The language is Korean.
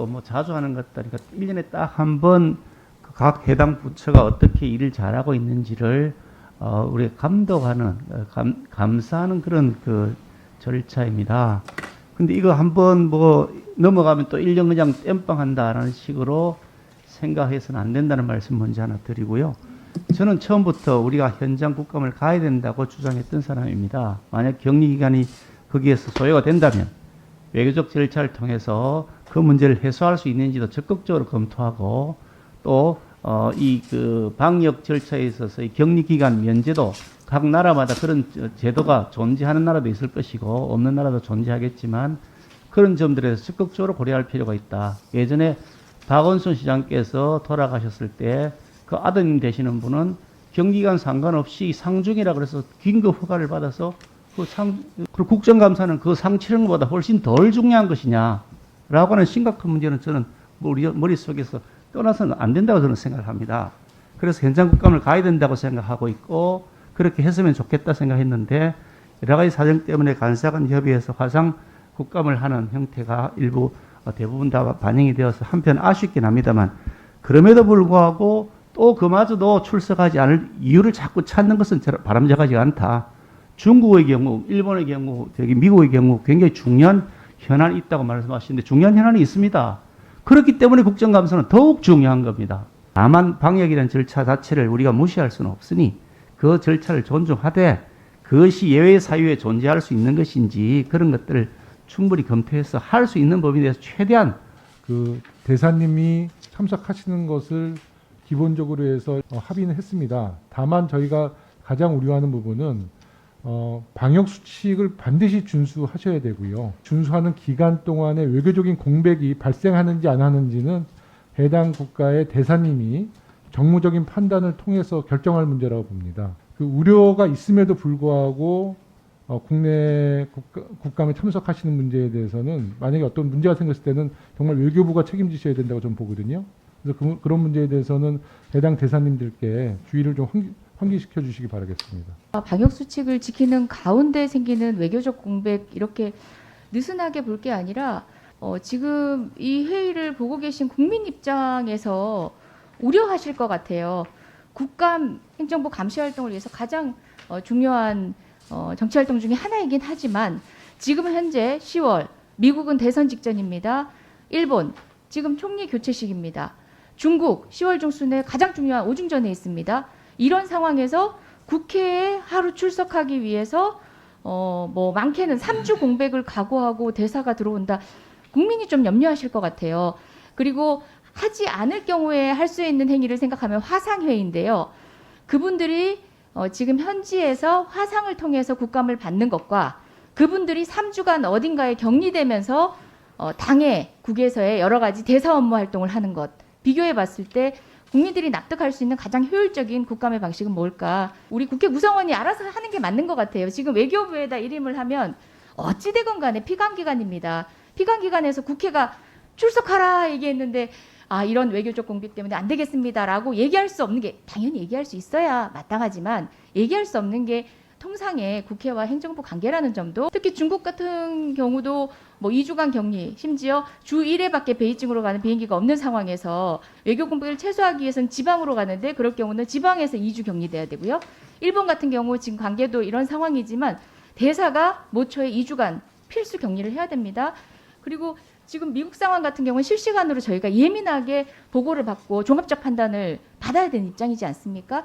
것도 뭐 자주 하는 것들이니까 1년에 딱 한 번 각 해당 부처가 어떻게 일을 잘하고 있는지를 우리가 감독하는 감사하는 그런 그 절차입니다. 근데 이거 한번 뭐 넘어가면 또 1년 그냥 땜빵한다라는 식으로 생각해서는 안 된다는 말씀 먼저 하나 드리고요. 저는 처음부터 우리가 현장 국감을 가야 된다고 주장했던 사람입니다. 만약 격리기간이 거기에서 소요가 된다면 외교적 절차를 통해서 그 문제를 해소할 수 있는지도 적극적으로 검토하고 또 이 그 방역 절차에 있어서 이 격리기간 면제도 각 나라마다 그런 제도가 존재하는 나라도 있을 것이고 없는 나라도 존재하겠지만 그런 점들에서 적극적으로 고려할 필요가 있다. 예전에 박원순 시장께서 돌아가셨을 때 그 아드님 되시는 분은 격리기간 상관없이 상중이라 그래서 긴급 허가를 받아서 그 국정감사는 그 상치령보다 훨씬 덜 중요한 것이냐라고 하는 심각한 문제는 저는 우리 머릿속에서 떠나서는 안 된다고 저는 생각을 합니다. 그래서 현장 국감을 가야 된다고 생각하고 있고 그렇게 했으면 좋겠다 생각했는데 여러 가지 사정 때문에 간사간 협의해서 화상 국감을 하는 형태가 일부 대부분 다 반영이 되어서 한편 아쉽긴 합니다만 그럼에도 불구하고 또 그마저도 출석하지 않을 이유를 자꾸 찾는 것은 바람직하지 않다. 중국의 경우, 일본의 경우, 미국의 경우 굉장히 중요한 현안이 있다고 말씀하시는데 중요한 현안이 있습니다. 그렇기 때문에 국정감사는 더욱 중요한 겁니다. 다만 방역이라는 절차 자체를 우리가 무시할 수는 없으니 그 절차를 존중하되 그것이 예외 사유에 존재할 수 있는 것인지 그런 것들을 충분히 검토해서 할 수 있는 법에 대해서 최대한 그 대사님이 참석하시는 것을 기본적으로 해서 합의는 했습니다. 다만 저희가 가장 우려하는 부분은 방역 수칙을 반드시 준수하셔야 되고요. 준수하는 기간 동안에 외교적인 공백이 발생하는지 안 하는지는 해당 국가의 대사님이 정무적인 판단을 통해서 결정할 문제라고 봅니다. 그 우려가 있음에도 불구하고 국내 국감에 참석하시는 문제에 대해서는 만약에 어떤 문제가 생겼을 때는 정말 외교부가 책임지셔야 된다고 저는 보거든요. 그래서 그런 문제에 대해서는 해당 대사님들께 주의를 좀 환기시켜 주시기 바라겠습니다. 방역 수칙을 지키는 가운데 생기는 외교적 공백 이렇게 느슨하게 볼 게 아니라 지금 이 회의를 보고 계신 국민 입장에서 우려하실 것 같아요. 국감 행정부 감시 활동을 위해서 가장 중요한 정치 활동 중에 하나이긴 하지만 지금 현재 10월 미국은 대선 직전입니다. 일본 지금 총리 교체식입니다. 중국 10월 중순에 가장 중요한 오중전에 있습니다. 이런 상황에서 국회에 하루 출석하기 위해서 뭐 많게는 3주 공백을 각오하고 대사가 들어온다. 국민이 좀 염려하실 것 같아요. 그리고 하지 않을 경우에 할 수 있는 행위를 생각하면 화상회의인데요. 그분들이 지금 현지에서 화상을 통해서 국감을 받는 것과 그분들이 3주간 어딘가에 격리되면서 당의 국에서의 여러 가지 대사 업무 활동을 하는 것 비교해 봤을 때 국민들이 납득할 수 있는 가장 효율적인 국감의 방식은 뭘까? 우리 국회 구성원이 알아서 하는 게 맞는 것 같아요. 지금 외교부에다 일임을 하면 어찌되건 간에 피감기관입니다. 피감기관에서 국회가 출석하라 얘기했는데 이런 외교적 공백 때문에 안 되겠습니다라고 얘기할 수 없는 게 당연히 얘기할 수 있어야 마땅하지만 얘기할 수 없는 게 통상의 국회와 행정부 관계라는 점도 특히 중국 같은 경우도 뭐 2주간 격리 심지어 주 1회밖에 베이징으로 가는 비행기가 없는 상황에서 외교 공백을 최소화하기 위해서는 지방으로 가는데 그럴 경우는 지방에서 2주 격리돼야 되고요. 일본 같은 경우 지금 관계도 이런 상황이지만 대사가 모처에 2주간 필수 격리를 해야 됩니다. 그리고 지금 미국 상황 같은 경우는 실시간으로 저희가 예민하게 보고를 받고 종합적 판단을 받아야 되는 입장이지 않습니까?